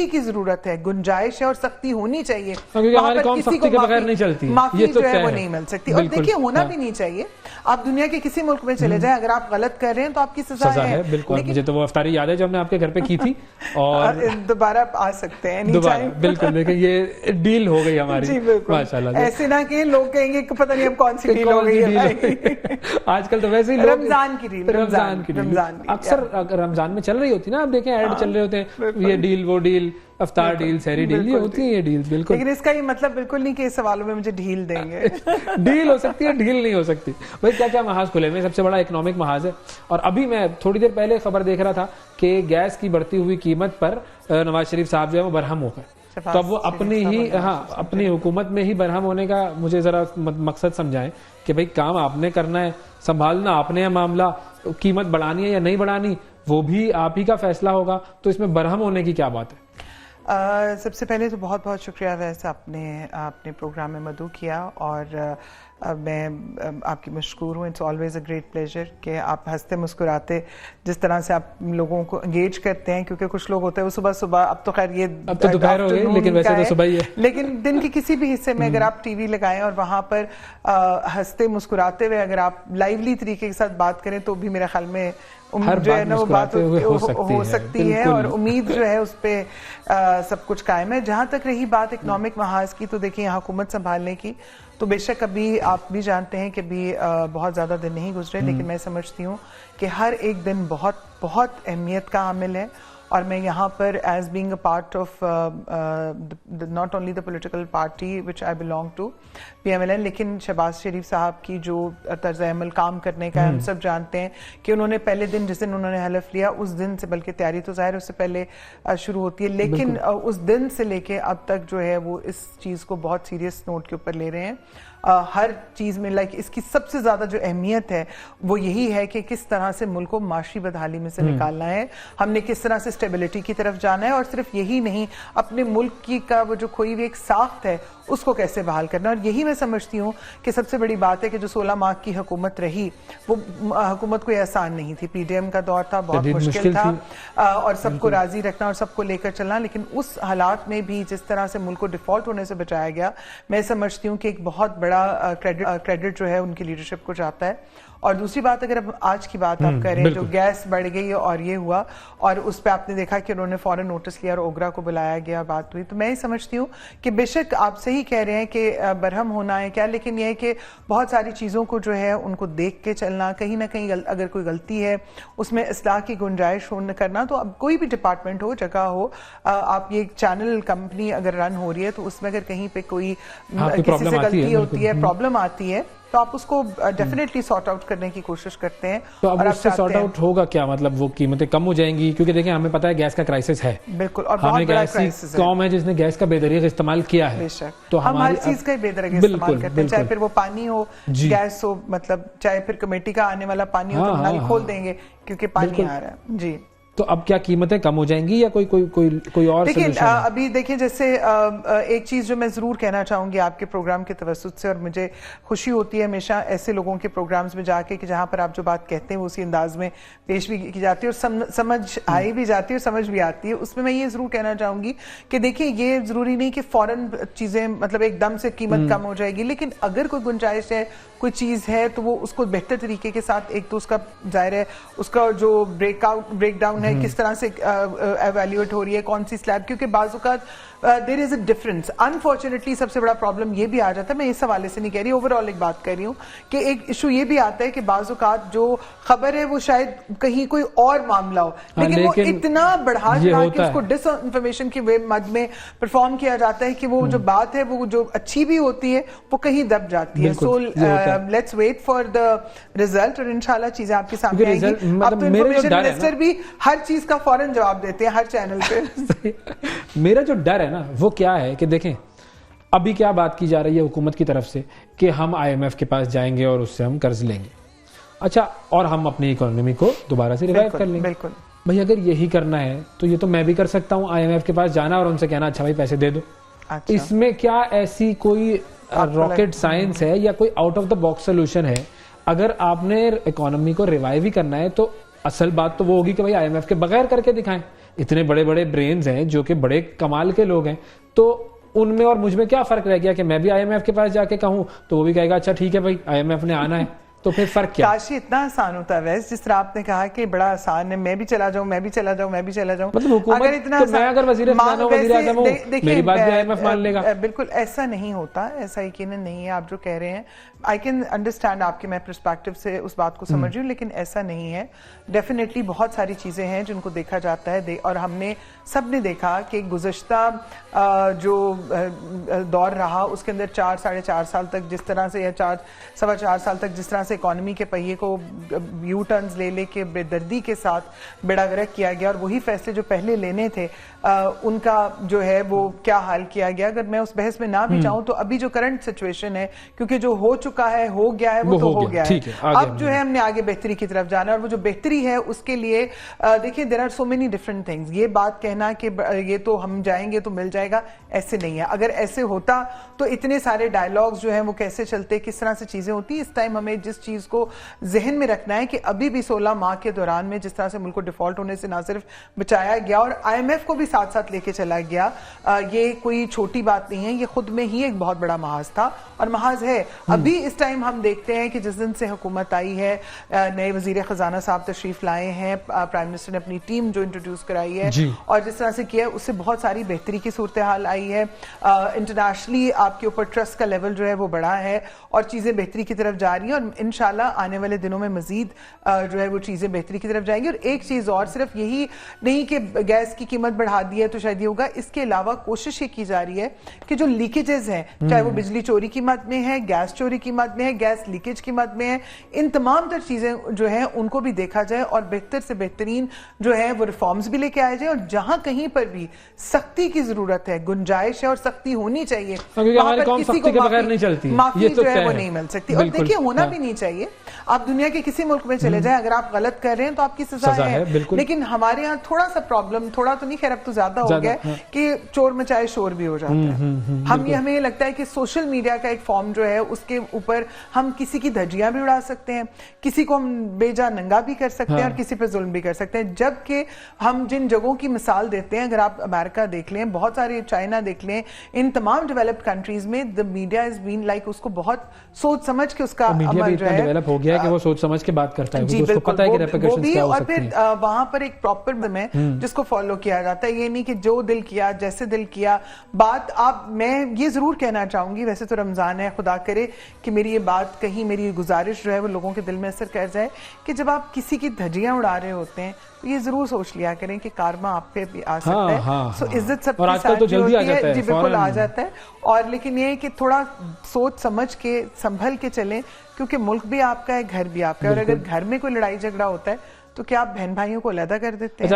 سختی کی ضرورت ہے, گنجائش ہے اور سختی ہونی چاہیے. ہماری قوم سختی کے بغیر نہیں چلتی, معافی جو ہے وہ نہیں مل سکتی. اور دیکھیے ہونا بھی نہیں چاہیے. آپ دنیا کے کسی ملک میں چلے جائیں, اگر آپ غلط کر رہے ہیں تو آپ کی سزا ہے. بالکل, مجھے تو وہ افطاری یاد ہے جو ہم نے آپ کے گھر پہ کی تھی, اور دوبارہ آ سکتے ہیں دوبارہ. بالکل, دیکھیں یہ ڈیل ہو گئی ہماری ماشاءاللہ. ایسے نہ کہ لوگ کہیں گے کہ پتہ نہیں اب کون سی ڈیل ہو گئی ہے. آج کل تو ویسے ہی رمضان کی ڈیل, رمضان کی ڈیل اکثر رمضان میں چل رہی ہوتی نا, آپ دیکھیں ایڈ چل رہے ہوتے ہیں, یہ ڈیل وہ ڈیل, افطار ڈیل, سحری ڈیل, یہ ہوتی ہیں یہ ڈیل. بالکل, لیکن اس کا یہ مطلب بالکل نہیں کہ اس سوالوں میں مجھے ڈھیل دیں گے. ڈیل ہو سکتی ہے, ڈھیل نہیں ہو سکتی. بھائی کیا کیا محاذ کھلے ہوئے, سب سے بڑا اکنامک محاذ ہے. اور ابھی میں تھوڑی دیر پہلے خبر دیکھ رہا تھا کہ گیس کی بڑھتی ہوئی قیمت پر نواز شریف صاحب جو ہے وہ برہم ہو گئے. تو اب وہ اپنی حکومت میں ہی برہم ہونے کا مجھے ذرا مقصد سمجھائیں کہ بھئی کام آپ نے کرنا ہے, سنبھالنا آپ نے ہے معاملہ, قیمت بڑھانی ہے یا نہیں بڑھانی وہ بھی آپ ہی کا فیصلہ ہوگا, تو اس میں برہم ہونے کی کیا بات ہے؟ سب سے پہلے تو بہت بہت شکریہ ویسے آپ نے پروگرام میں مدعو کیا, اور میں آپ کی مشکور ہوں. It's always a great pleasure کہ آپ ہنستے مسکراتے جس طرح سے آپ لوگوں کو انگیج کرتے ہیں, کیونکہ کچھ لوگ ہوتے ہیں وہ صبح اب تو خیر یہ اب تو دوپہر ہو گئی, لیکن ویسے تو صبح ہی ہے, لیکن دن کے کسی بھی حصے میں اگر آپ ٹی وی لگائیں اور وہاں پر ہنستے مسکراتے ہوئے اگر آپ لائیولی طریقے کے ساتھ بات کریں تو بھی میرا خیال میں جو ہے نا وہ بات ہو سکتی ہے, اور امید جو ہے اس پہ سب کچھ قائم ہے. جہاں تک رہی بات اکنامک محاذ کی, تو دیکھیں یہاں حکومت سنبھالنے کی, تو بے شک ابھی آپ بھی جانتے ہیں کہ ابھی بہت زیادہ دن نہیں گزرے, لیکن میں سمجھتی ہوں کہ ہر ایک دن بہت بہت اہمیت کا حامل ہے. اور میں یہاں پر as being a part of not only the political party which I belong to PMLN, لیکن شہباز شریف صاحب کی جو طرز عمل کام کرنے کا ہم سب جانتے ہیں کہ انہوں نے پہلے دن جس دن انہوں نے حلف لیا اس دن سے, بلکہ تیاری تو ظاہر اس سے پہلے شروع ہوتی ہے, لیکن اس دن سے لے کے اب تک جو ہے وہ اس چیز کو بہت سیریس نوٹ کے اوپر لے رہے ہیں. ہر چیز میں اس کی سب سے زیادہ جو اہمیت ہے وہ یہی ہے کہ کس طرح سے ملک کو معاشی بدحالی میں سے نکالنا ہے, ہم نے کس طرح سے اسٹیبلٹی کی طرف جانا ہے, اور صرف یہی نہیں اپنے ملک کی کا وہ جو کھوئی ہوئی ایک ساخت ہے اس کو کیسے بحال کرنا. اور یہی میں سمجھتی ہوں کہ سب سے بڑی بات ہے کہ جو 16 ماہ کی حکومت رہی وہ حکومت کوئی آسان نہیں تھی. PDM کا دور تھا, بہت مشکل تھا, اور سب کو راضی رکھنا اور سب کو لے کر چلنا, لیکن اس حالات میں بھی جس طرح سے ملک کو ڈیفالٹ ہونے سے بچایا گیا, میں سمجھتی ہوں کہ ایک بہت بڑا کریڈٹ جو ہے ان کی لیڈرشپ کو جاتا ہے. اور دوسری بات اگر اب آج کی بات آپ کریں, جو گیس بڑھ گئی اور یہ ہوا, اور اس پہ آپ نے دیکھا کہ انہوں نے فوراً نوٹس لیا اور اوگرا کو بلایا گیا, بات ہوئی, تو میں یہ سمجھتی ہوں کہ بے شک آپ صحیح کہہ رہے ہیں کہ برہم ہونا ہے کیا, لیکن یہ ہے کہ بہت ساری چیزوں کو جو ہے ان کو دیکھ کے چلنا, کہیں نہ کہیں اگر کوئی غلطی ہے اس میں اصلاح کی گنجائش کرنا. تو اب کوئی بھی ڈپارٹمنٹ ہو, جگہ ہو, آپ یہ چینل کمپنی اگر رن ہو رہی ہے تو اس میں اگر کہیں پہ کوئی کسی سے غلطی ہوتی ہے, پرابلم آتی ہے, تو آپ اس کو ڈیفینیٹلی سارٹ آؤٹ کرنے کی کوشش کرتے ہیں. تو اب اس سے سارٹ آؤٹ ہوگا کیا, مطلب وہ قیمتیں کم ہو جائیں گی, کیونکہ دیکھیں ہمیں پتہ ہے گیس کا کرائسس ہے. بالکل, اور بہت بڑا کرائسس ہے. قوم ہے جس نے گیس کا بے دریغ استعمال کیا ہے. بے شک, تو ہم ہر چیز کا بے دریغ استعمال کرتے ہیں, چاہے پھر وہ پانی ہو, گیس ہو, مطلب چاہے پھر کمیٹی کا آنے والا پانی ہو تو نل کھول دیں گے کیونکہ پانی آ رہا ہے. جی, تو اب کیا قیمتیں کم ہو جائیں گی یا کوئی اور دیکھیں ابھی دیکھیں جیسے ایک چیز جو میں ضرور کہنا چاہوں گی آپ کے پروگرام کے توسط سے, اور مجھے خوشی ہوتی ہے ہمیشہ ایسے لوگوں کے پروگرامز میں جا کے کہ جہاں پر آپ جو بات کہتے ہیں وہ اسی انداز میں پیش بھی کی جاتی ہے اور سمجھ آئی بھی جاتی ہے اور سمجھ بھی آتی ہے. اس میں یہ ضرور کہنا چاہوں گی کہ دیکھیں یہ ضروری نہیں کہ فوراً چیزیں مطلب ایک دم سے قیمت کم ہو جائے گی, لیکن اگر کوئی گنجائش ہے, کوئی چیز ہے, تو وہ اس کو بہتر طریقے کے ساتھ, ایک تو اس کا ظاہر ہے اس کا جو بریک ڈاؤن ہے کس طرح سے ایویلیویٹ ہو رہی ہے, کون سی سلیب, کیونکہ بعض اوقات دیر از اے ڈفرنس. انفارچونیٹلی سب سے بڑا پرابلم یہ بھی آ جاتا ہے, میں اس حوالے سے نہیں کہہ رہی, اوور آل ایک بات کہہ رہی ہوں کہ ایک ایشو یہ بھی آتا ہے کہ بعض اوقات جو خبر ہے وہ شاید کہیں کوئی اور معاملہ ہو, لیکن وہ اتنا بڑھا چڑھا کے اس کو ڈس انفارمیشن کی مد میں پرفارم کیا جاتا ہے کہ وہ جو بات ہے وہ جو اچھی بھی ہوتی ہے وہ کہیں دب جاتی ہے. So let's wait for the result, اور انشاءاللہ چیزیں آپ کے سامنے آئیں گی. اب تو انفارمیشن منسٹر بھی ہر چیز کا فوراً جواب دیتے ہیں ہر چینل پہ. میرا جو ڈر ہے نا وہ کیا ہے کہ دیکھیں ابھی کیا بات کی جا رہی ہے حکومت کی طرف سے کہ ہم IMF کے پاس جائیں گے اور اس سے ہم قرض لیں گے, اچھا, اور ہم اپنی اکانومی کو دوبارہ سے ریوائیو کر لیں گے. بالکل بھئی اگر یہی کرنا ہے تو یہ تو میں بھی کر سکتا ہوں, IMF کے پاس جانا اور ان سے کہنا اچھا بھائی پیسے دے دو. اس میں کیا ایسی کوئی راکٹ سائنس ہے یا کوئی out of the box solution ہے؟ اگر آپ نے اکانومی کو ریوائیو ہی کرنا ہے تو اصل بات تو وہ ہوگی کہ بھئی IMF کے بغیر کر کے دکھائیں. اتنے بڑے بڑے برینز ہیں جو کہ بڑے کمال کے لوگ ہیں, تو ان میں اور مجھ میں کیا فرق رہ گیا کہ میں بھی آئی ایم ایف کے پاس جا کے کہوں تو وہ بھی کہے گا اچھا ٹھیک ہے بھائی آئی ایم ایف نے آنا ہے, تو پھر فرق کیا؟ کاشی اتنا آسان ہوتا ہے ویسے, جس طرح آپ نے کہا کہ بڑا آسان ہے, میں بھی چلا جاؤں, میں بھی چلا جاؤں, میں بھی چلا جاؤں, مطلب حکومت میں اگر وزیر خزانہ وزیر اعظم ہوں میری بات بھی آئی ایم ایف مان لے گا. بالکل ایسا نہیں ہوتا, ایسا یقیناً نہیں ہے آپ جو کہہ رہے ہیں. آئی کین انڈرسٹینڈ آپ کے, میں پرسپیکٹو سے اس بات کو سمجھ رہی ہوں, لیکن ایسا نہیں ہے. ڈیفینیٹلی بہت ساری چیزیں ہیں جن کو دیکھا جاتا ہے, اور ہم نے سب نے دیکھا کہ گزشتہ جو دور رہا اس کے اندر 4-4.5 سال تک جس طرح سے, یا 4-4.25 سال تک جس طرح سے اکانومی کے پہیے کو یو ٹرنز لے کے بے دردی کے ساتھ بیڑا غرق کیا گیا, اور وہی فیصلے جو پہلے لینے تھے ان کا جو ہے وہ کیا حال کیا گیا. اگر میں اس بحث میں نہ بھی جاؤں تو ابھی جو کرنٹ سچویشن ہے, کیونکہ جو ہو چکا ہے ہو گیا ہے وہ تو ہو گیا ہے, اب جو ہے ہم نے آگے بہتری کی طرف جانا ہے, اور وہ جو بہتری ہے اس کے لیے دیکھیں there are so many different things. یہ بات کہنا کہ یہ تو ہم جائیں گے تو مل جائے گا, ایسے نہیں ہے. اگر ایسے ہوتا تو اتنے سارے ڈائلاگز جو ہیں وہ کیسے چلتے, کس طرح سے چیزیں ہوتی. اس ٹائم ہمیں جس چیز کو ذہن میں رکھنا ہے کہ ابھی بھی 16 ماہ کے دوران میں جس طرح سے ملک کو ڈیفالٹ ہونے سے نہ صرف بچایا گیا اور آئی ایم ایف کو بھی ساتھ ساتھ لے کے چلا گیا, یہ کوئی چھوٹی بات نہیں ہے, یہ خود میں ہی ایک بہت بڑا محاذ تھا اور محاذ ہے. ابھی اس ٹائم ہم دیکھتے ہیں کہ جس دن سے حکومت آئی ہے, نئے وزیر خزانہ صاحب تشریف لائے ہیں, پرائم منسٹر نے اپنی ٹیم جو انٹروڈیوس کرائی ہے اور جس طرح سے کیا ہے اس سے بہت ساری بہتری کی صورتحال آئی ہے. انٹرنیشنلی آپ کے اوپر ٹرسٹ کا لیول جو ہے وہ بڑھا ہے اور چیزیں بہتری کی طرف جا رہی ہیں, اور انشاءاللہ آنے والے دنوں میں مزید جو ہے وہ چیزیں بہتری کی طرف جائیں گی. اور ایک چیز اور, صرف یہی نہیں کہ گیس کی قیمت بڑھا دی ہے تو شاید یہ ہوگا, اس کے علاوہ کوشش یہ کی جا رہی ہے کہ جو لیکیجز ہیں, چاہے وہ بجلی چوری کی مد میں ہے, گیس چوری کی مد میں ہے, گیس لیکیج کی مد میں ہے, ان تمام تر چیزیں جو ہیں ان کو بھی دیکھا جائے اور بہتر سے بہترین جو ہے وہ ریفارمز بھی لے کے آئے جائے. اور جہاں کہیں پر بھی سختی کی ضرورت ہے, گنجائش ہے اور سختی ہونی چاہیے, وہاں پر کسی کو معافی جو ہے وہ نہیں مل سکتی. اور دیکھیے ہونا بھی نہیں چاہیے. آپ دنیا کے کسی ملک میں چلے جائیں, اگر آپ غلط کر رہے ہیں تو آپ کی سزا ہے, لیکن ہمارے ہاں تھوڑا سا پرابلم, تھوڑا تو نہیں خیر اب تو زیادہ ہو گیا ہے کہ چور مچائے شور بھی ہو جاتا ہے. ہمیں یہ لگتا ہے کہ سوشل میڈیا کا ایک فارم جو ہے اس کے اوپر ہم کسی کی دھجیاں بھی اڑا سکتے ہیں, کسی کو ہم بے جا ننگا بھی کر سکتے ہیں اور کسی پہ ظلم بھی کر سکتے ہیں. جبکہ ہم جن جگہوں کی مثال دیتے ہیں, اگر آپ امریکہ دیکھ لیں, بہت سارے چائنا دیکھ لیں, ان تمام ڈیولپڈ کنٹریز میں the media has been like اس کو بہت سوچ سمجھ کے اس کا عمل جو ہے ڈیولپ ہو گیا ہے کہ وہ سوچ سمجھ کے بات کرتا ہے, جی اس کو پتہ ہے کہ ریپیکیشنز کیا ہو سکتی ہیں. اور پھر وہاں پر ایک پراپر ہے جس کو فالو کیا جاتا ہے, یہ نہیں کہ جو دل کیا جیسے دل کیا بات. آپ میں یہ ضرور کہنا چاہوں گی, ویسے تو رمضان ہے, خدا کرے کہ میری یہ بات کہیں, میری گزارش جو ہے وہ لوگوں کے دل میں اثر کر جائے, کہ جب آپ کسی کی دھجیاں اڑا رہے ہوتے ہیں تو یہ ضرور سوچ لیا کریں کہ کارما آپ پہ بھی آ سکتا ہے. سو عزت سب کے ساتھ جو ہوتی ہے, جی بالکل آ جاتا ہے. اور لیکن یہ کہ تھوڑا سوچ سمجھ کے سنبھل کے چلیں, کیونکہ ملک بھی آپ کا ہے, گھر بھی آپ کا ہے, اور اگر گھر میں کوئی لڑائی جھگڑا ہوتا ہے تو کیا آپ بہن بھائیوں کو علیحدہ کر دیتے ہیں؟